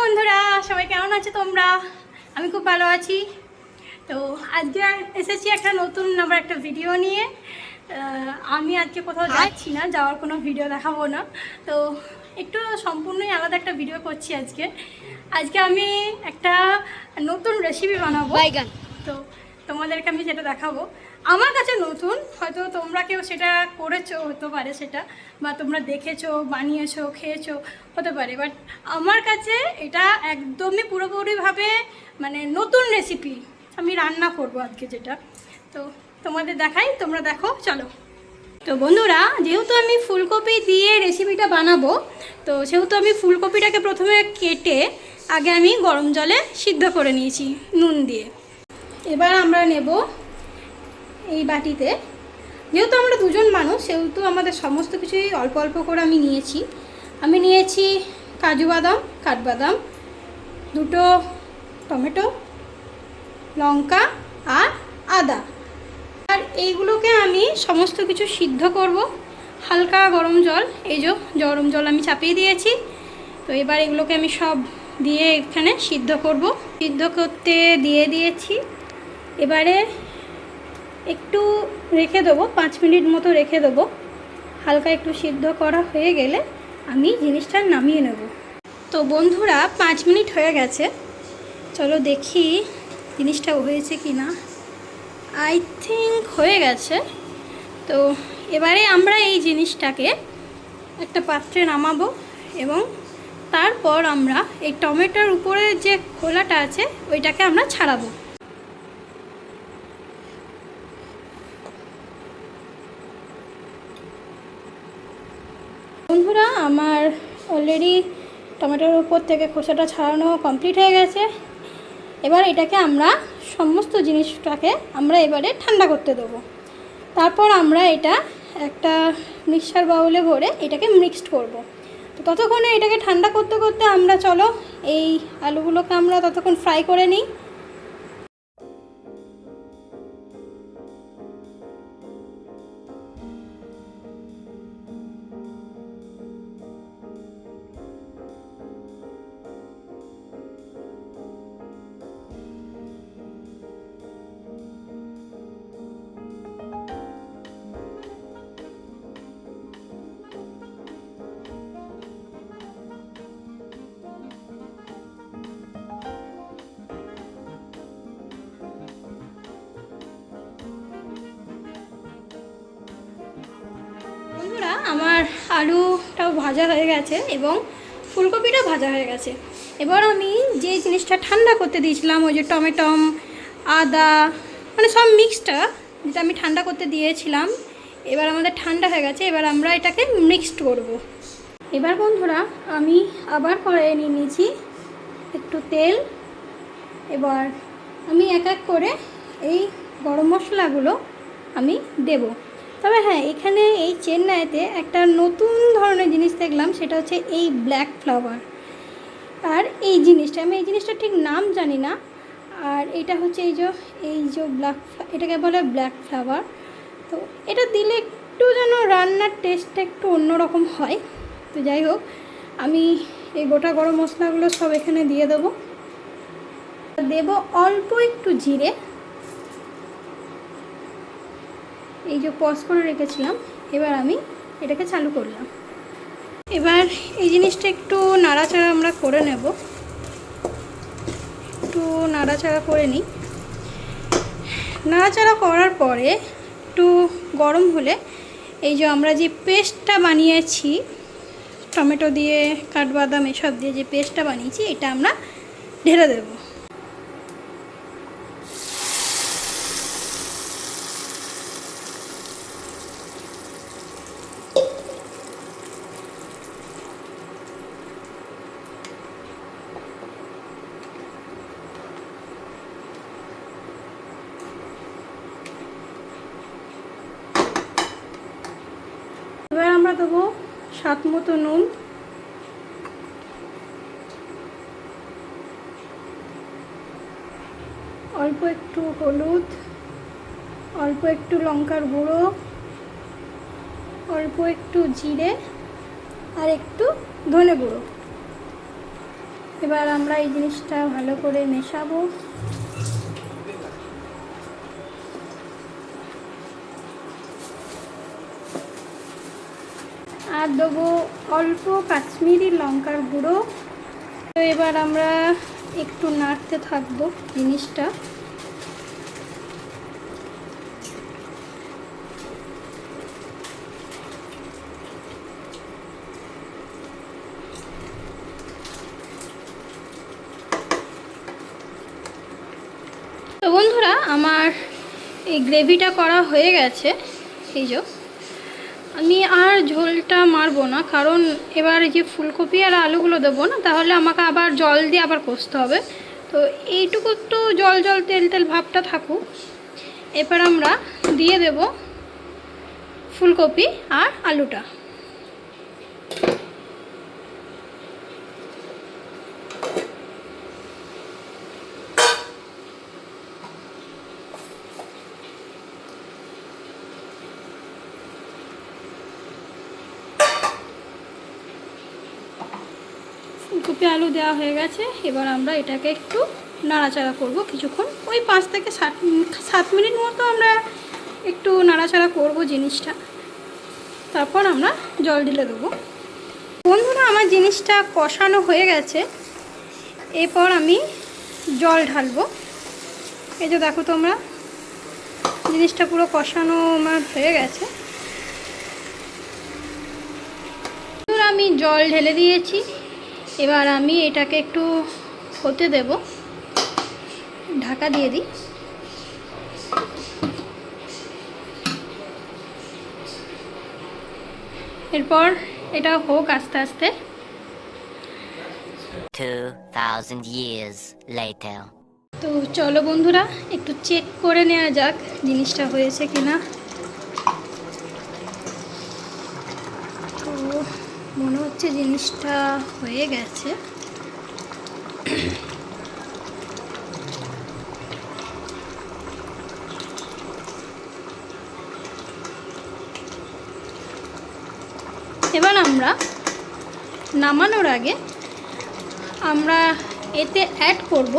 বন্ধুরা, সবাই কেমন আছো তোমরা? আমি খুব ভালো আছি। তো আজকে এসেছি একটা নতুন আবার একটা ভিডিও নিয়ে। আমি আজকে কোথাও যাচ্ছি না, যাওয়ার কোনো ভিডিও দেখাবো না। তো একটু সম্পূর্ণই আলাদা একটা ভিডিও করছি আজকে। আজকে আমি একটা নতুন রেসিপি বানাবো। তো তোমাদেরকে আমি সেটা দেখাবো। আমার কাছে নতুন, হয়তো তোমরা কেউ সেটা করেছো হতে পারে, সেটা বা তোমরা দেখেছো, বানিয়েছো, খেয়েছো হতে পারে, বাট আমার কাছে এটা একদমই পুরোপুরিভাবে মানে নতুন রেসিপি আমি রান্না করব আজকে যেটা। তো তোমাদের দেখাই, তোমরা দেখো, চলো। তো বন্ধুরা, যেহেতু আমি ফুলকপি দিয়ে রেসিপিটা বানাবো, তো সেহেতু আমি ফুলকপিটাকে প্রথমে কেটে আগে আমি গরম জলে সিদ্ধ করে নিয়েছি নুন দিয়ে। এবার আমরা নেব এই বাটিতে, যেহেতু আমরা দুজন মানুষ সেহেতু আমাদের সমস্ত কিছুই অল্প অল্প করে আমি নিয়েছি কাজু বাদাম, কাঠবাদাম, দুটো টমেটো, লঙ্কা আর আদা। আর এইগুলোকে আমি সমস্ত কিছু সিদ্ধ করব হালকা গরম জল, এই যে গরম জল আমি চাপিয়ে দিয়েছি। তো এবার এগুলোকে আমি সব দিয়ে এখানে সিদ্ধ করব। সিদ্ধ করতে দিয়ে দিয়েছি। এবারে একটু রেখে দেবো, 5 মিনিট মতো রেখে দেবো। হালকা একটু সিদ্ধ করা হয়ে গেলে আমি জিনিসটা নামিয়ে নেব। তো বন্ধুরা, 5 মিনিট হয়ে গেছে, চলো দেখি জিনিসটা হয়েছে কি না। আই থিঙ্ক হয়ে গেছে। তো এবারে আমরা এই জিনিসটাকে একটা পাত্রে নামাবো এবং তারপর আমরা এই টমেটোর উপরে যে খোলাটা আছে ওইটাকে আমরা ছাড়াবো। বন্ধুরা, আমার অলরেডি টমেটোর উপর থেকে খোসাটা ছাড়ানো কমপ্লিট হয়ে গেছে। এবার এটাকে আমরা সমস্ত জিনিসটাকে আমরা এবারে ঠান্ডা করতে দেবো। তারপর আমরা এটা একটা মিক্সার বাউলে ভরে এটাকে মিক্সড করব। তো ততক্ষণে এটাকে ঠান্ডা করতে করতে আমরা চলো এই আলুগুলোকে আমরা ততক্ষণ ফ্রাই করে নিই। বন্ধুরা, আমার আলুটাও ভাজা হয়ে গেছে এবং ফুলকপিটাও ভাজা হয়ে গেছে। এবার আমি যে জিনিসটা ঠান্ডা করতে দিয়েছিলাম, ওই যে টমেটো, আদা, মানে সব মিক্সটা যেটা আমি ঠান্ডা করতে দিয়েছিলাম, এবার আমাদের ঠান্ডা হয়ে গেছে। এবার আমরা এটাকে মিক্সড করব। এবার বন্ধুরা, আমি আবার কড়াইয়ে নিয়ে নিয়েছি একটু তেল। এবার আমি এক এক করে এই গরম মশলাগুলো আমি দেব। তবে হ্যাঁ, এখানে এই চেন্নাইতে একটা নতুন ধরনের জিনিস দেখলাম, সেটা হচ্ছে এই ব্ল্যাক ফ্লাওয়ার। আর এই জিনিসটা ঠিক নাম জানি না। আর এটা হচ্ছে এই যে এটাকে বলে ব্ল্যাক ফ্লাওয়ার। তো এটা দিলে একটু যেন রান্নার টেস্টটা একটু অন্যরকম হয়। তো যাই হোক, আমি এই গোটা গরম মশলাগুলো সব এখানে দিয়ে দেবো। অল্প একটু জিরে, এই যে পজ করে রেখেছিলাম। এবার আমি এটাকে চালু করলাম। এবার এই জিনিসটা একটু নাড়াচাড়া আমরা করে নেব। একটু নাড়াচাড়া করে নিই। নাড়াচাড়া করার পরে একটু গরম হলে এই যে আমরা যে পেস্টটা বানিয়েছি টমেটো দিয়ে, কাঠবাদাম এসব দিয়ে যে পেস্টটা বানিয়েছি, এটা আমরা ঢেলে দেব। এবার আমরা দেবো স্বাদ মতো নুন, অল্প একটু হলুদ, অল্প একটু লঙ্কার গুঁড়ো, অল্প একটু জিরে আর একটু ধনে গুঁড়ো। এবার আমরা এই জিনিসটা ভালো করে মেশাবো। আর দেবো অল্প কাশ্মীরি লঙ্কার গুঁড়ো। তো এবার আমরা একটু নাড়তে থাকবো জিনিসটা। তো বন্ধুরা, আমার এই গ্রেভিটা করা হয়ে গেছে। এই যে আমি আর ঝোলটা মারবো না, কারণ এবার এই যে ফুলকপি আর আলুগুলো দেবো না, তাহলে আমাকে আবার জল দিয়ে আবার কষতে হবে। তো এইটুকু একটু জল জল তেল তেল ভাবটা থাকুক। এবার আমরা দিয়ে দেব ফুলকপি আর আলুটা। ফুলকপি আলু দেওয়া হয়ে গেছে। এবার আমরা এটাকে একটু নাড়াচাড়া করব কিছুক্ষণ, ওই 5 থেকে 7 মিনিট মতো আমরা একটু নাড়াচাড়া করব জিনিসটা। তারপর আমরা জল ঢেলে দেবো। বন্ধুরা, আমার জিনিসটা কষানো হয়ে গেছে। এরপর আমি জল ঢালবো। এই যে দেখো তোমরা, জিনিসটা পুরো কষানো আমার হয়ে গেছে। আমি জল ঢেলে দিয়েছি। এবার আমি এটাকে একটু হতে দেব, ঢাকা দিয়ে দিই। এরপর এটা হোক আস্তে আস্তে। 2000 years later. তো চলো বন্ধুরা, একটু চেক করে নেওয়া যাক জিনিসটা হয়েছে কিনা। তো মনে হচ্ছে জিনিসটা হয়ে গেছে। এবার আমরা নামানোর আগে আমরা এতে অ্যাড করব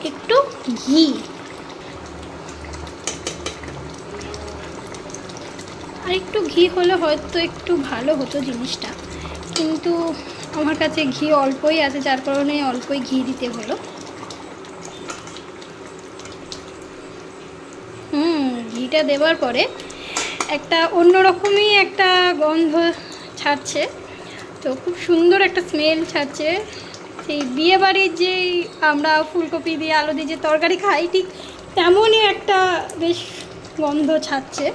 একটু ঘি। আর একটু ঘি হলে হয়তো একটু ভালো হতো জিনিসটা, কিন্তু আমার কাছে ঘি অল্পই আছে, যার কারণে অল্পই ঘি দিতে হলো। ঘিটা দেওয়ার পরে একটা অন্যরকমই একটা গন্ধ ছাড়ছে। তো খুব সুন্দর একটা স্মেল ছাড়ছে। সেই বিয়েবাড়ির যেই আমরা ফুলকপি দিয়ে আলু দিয়ে যে তরকারি খাই, ঠিক তেমনই একটা বেশ গন্ধ ছাড়ছে।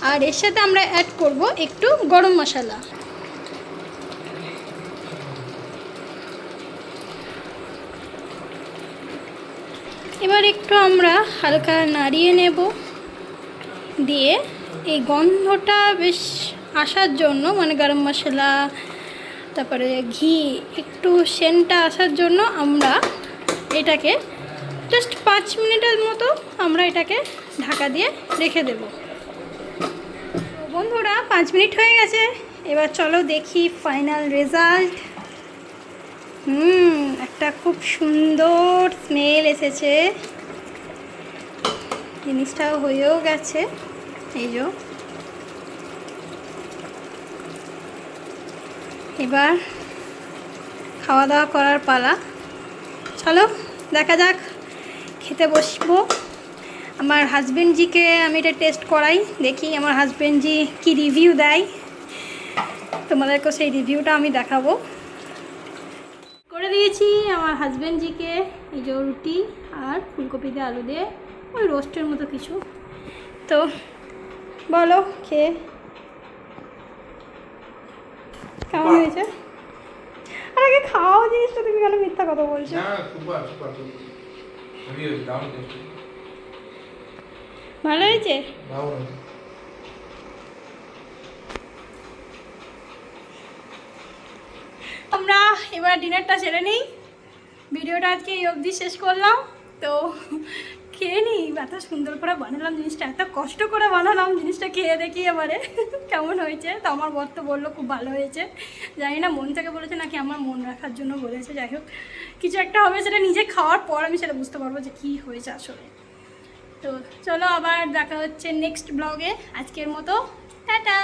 আর এর সাথে আমরা অ্যাড করব একটু গরম মশলা। এবার একটু আমরা হালকা নাড়িয়ে নেব, দিয়ে এই গন্ধটা বেশ আসার জন্য, মানে গরম মশলা তারপরে ঘি একটু সেন্টটা আসার জন্য আমরা এটাকে জাস্ট 5 মিনিটের মতো আমরা এটাকে ঢাকা দিয়ে রেখে দেব। বন্ধুরা, 5 মিনিট হয়ে গেছে। এবার চলো দেখি ফাইনাল রেজাল্ট। একটা খুব সুন্দর স্মেল এসেছে, জিনিসটাও হয়েও গেছে। এই যে এবার খাওয়া দাওয়া করার পালা। চলো দেখা যাক, খেতে বসবো। আমার হাজবেন্ডজিকে আমি এটা টেস্ট করাই, দেখি আমার হাজবেন্ডজি কি রিভিউ দেয়। তোমাদেরকেও সেই রিভিউটা আমি দেখাবো। করে দিয়েছি আমার হাজবেন্ডজিকে এই যে রুটি আর ফুলকপি দিয়ে আলু দিয়ে ওই রোস্টের মতো কিছু। তো বলো খেয়ে কেমন হয়েছে? আর আগে খাওয়া জিনিসটা, তুমি কেন মিথ্যা কথা বলছো? ভালো হয়েছে? আমরা এবার ডিনারটা সেরে নিই। ভিডিওটা আজকে এই অবধি শেষ করলাম। তো খেয়ে নিই, এত সুন্দর করে বানালাম জিনিসটা, এত কষ্ট করে বানালাম জিনিসটা, খেয়ে দেখি এবারে কেমন হয়েছে। তো আমার বর তো বললো খুব ভালো হয়েছে, জানি না মন থেকে বলেছে নাকি আমার মন রাখার জন্য বলেছে, যাই হোক কিছু একটা হবে, সেটা নিজে খাওয়ার পর আমি সেটা বুঝতে পারবো যে কী হয়েছে আসলে। তো চলো আবার দেখা হচ্ছে নেক্সট ব্লগে, আজকের মতো টাটা।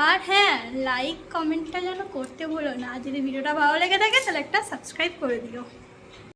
আর হ্যাঁ, লাইক কমেন্টটা যেন করতে ভুলো না, আর যদি ভিডিওটা ভালো লেগে থাকে তাহলে একটা সাবস্ক্রাইব করে দিও।